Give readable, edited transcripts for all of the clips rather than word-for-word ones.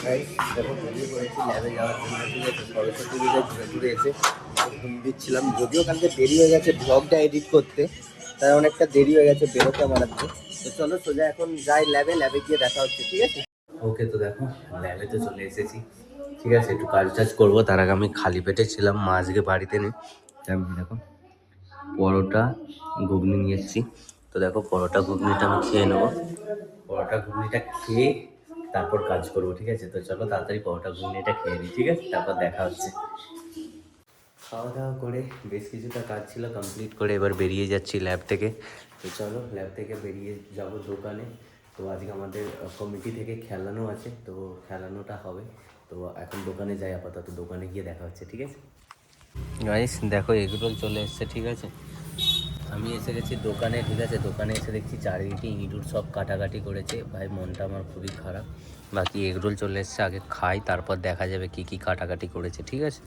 Guys দেখো বেরিয়ে পড়েছি ল্যাবে যাওয়ার জন্য, ঠিক আছে। সরস্বতী পুজোয় ঘুরে ঘুরে এসে ঘুম দিচ্ছিলাম, যদিও কালকে দেরি হয়ে গেছে ব্লগটা এডিট করতে, তাই অনেকটা দেরি হয়ে গেছে বেরোতে আমার আজকে। তো চলো সোজা এখন যাই ল্যাবে, ল্যাবে গিয়ে দেখা হচ্ছে, ঠিক আছে। ওকে, তো দেখো ল্যাবে তো চলে এসেছি, ঠিক আছে। একটু কাজ টাজ করবো, তার আগে আমি খালি পেটে ছিলাম, মা আজকে বাড়িতে নেই। তাই আমি দেখো পরোটা ঘুগনি নিয়ে এসেছি। তো দেখো পরোটা ঘুগনিটা আমি খেয়ে নেবো, পরোটা ঘুগনিটা খেয়ে তারপর কাজ করবো, ঠিক আছে। তো চলো তাড়াতাড়ি পরোটা ঘুগনিটা খেয়ে নিই, ঠিক আছে, তারপর দেখা হচ্ছে। খাওয়া দাওয়া করে বেশ কিছুটা কাজ ছিল কমপ্লিট করে এবার বেরিয়ে যাচ্ছি ল্যাব থেকে। তো চলো ল্যাব থেকে বেরিয়ে যাব দোকানে। তো আজকে আমাদের কমিটি থেকে খেলানো আছে, তো খেলানোটা হবে। তো এখন দোকানে যাই, আপাতত দোকানে গিয়ে দেখা হচ্ছে, ঠিক আছে। গাইস দেখো এগরোল চলে এসছে, ঠিক আছে। আমি এসে গেছি দোকানে, ঠিক আছে। দোকানে এসে দেখছি চারিদিকে ইঁদুর সব কাটাকাটি করেছে, ভাই মনটা আমার খুবই খারাপ। বাকি এগরোল চলে এসছে, আগে খাই তারপর দেখা যাবে কি কি কাটাকাটি করেছে, ঠিক আছে।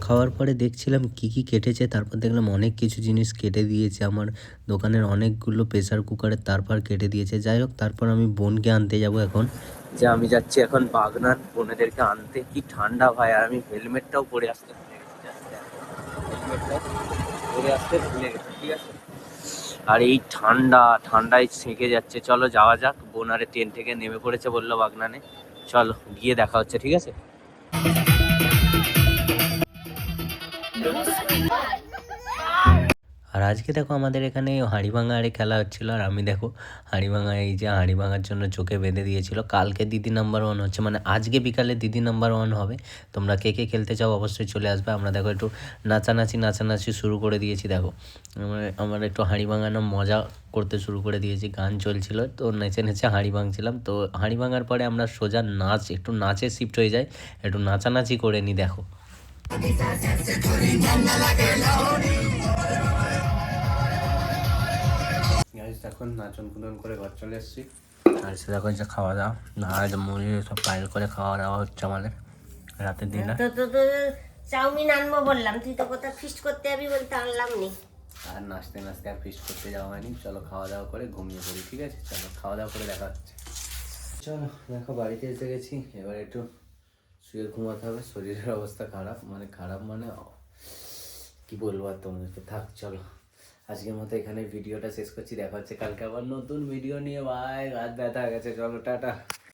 খাওয়ার পরে দেখছিলাম কি কি কেটেছে, তারপর দেখলাম অনেক কিছু জিনিস কেটে দিয়েছে, আমার দোকানের অনেকগুলো প্রেসার কুকারের তারপর কেটে দিয়েছে। যাই হোক, তারপর আমি বোনকে আনতে যাব এখন, যে আমি যাচ্ছি এখন বাগনান বোনেদেরকে আনতে। কি ঠান্ডা ভাই, আর আমি হেলমেটটাও পরে আসতে ভুলে গেছি, হেলমেটটাও পরে আসতে ভুলে গেছি, ঠিক আছে। আর এই ঠান্ডায় সেঁকে যাচ্ছে। চলো যাওয়া যাক, বোন আরে ট্রেন থেকে নেমে পড়েছে বললো বাগনানে, চলো গিয়ে দেখা হচ্ছে, ঠিক আছে। আর আজকে দেখো আমাদের এখানে হাঁড়িভাঙা আরে খেলা হচ্ছিলো, আর আমি দেখো হাঁড়িভাঙা, এই যে হাঁড়িভাঙার জন্য চোখে বেঁধে দিয়েছিল। কালকে দিদি নাম্বার ওয়ান হচ্ছে, মানে আজকে বিকালে দিদি নাম্বার ওয়ান হবে। তোমরা কে কে খেলতে চাও অবশ্যই চলে আসবে। আমরা দেখো একটু নাচানাচি শুরু করে দিয়েছি। দেখো আমার একটু হাঁড়ি ভাঙানো মজা করতে শুরু করে দিয়েছি, গান চলছিল তো নেচে নেচে হাঁড়ি ভাঙছিলাম। তো হাঁড়ি ভাঙার পরে আমরা সোজা একটু নাচে শিফট হয়ে যাই, একটু নাচানাচি করে নিই। দেখো এখন নাচন কুদন করে ঘর চলে এসেছি, আর সে দেখো যে খাওয়া দাওয়া না মুড়ি সব পাইল করে খাওয়া দাওয়া হচ্ছে আমাদের রাতের ডিনার। তো চাউমিন আনবো বললাম, তুই তো কোথাও ফিস্ট করতে যাবি বলতে আনলাম নি। আর নাচতে নাচতে আর ফিস্ট করতে যাওয়া হয়নি। চলো খাওয়া দাওয়া করে ঘুমিয়ে পড়ি, ঠিক আছে। চলো খাওয়া দাওয়া করে দেখা হচ্ছে। চলো দেখো বাড়িতে এসে গেছি, এবার একটু শুয়ে ঘুমাতে হবে। শরীরের অবস্থা খারাপ, মানে কি বলবো আর তোমাদেরকে, থাক চলো আজকের মতো এখানে ভিডিওটা শেষ করছি। দেখা হচ্ছে কালকে আবার নতুন ভিডিও নিয়ে। ভাই রাত ব্যথা হয়ে গেছে, চলো টাটা।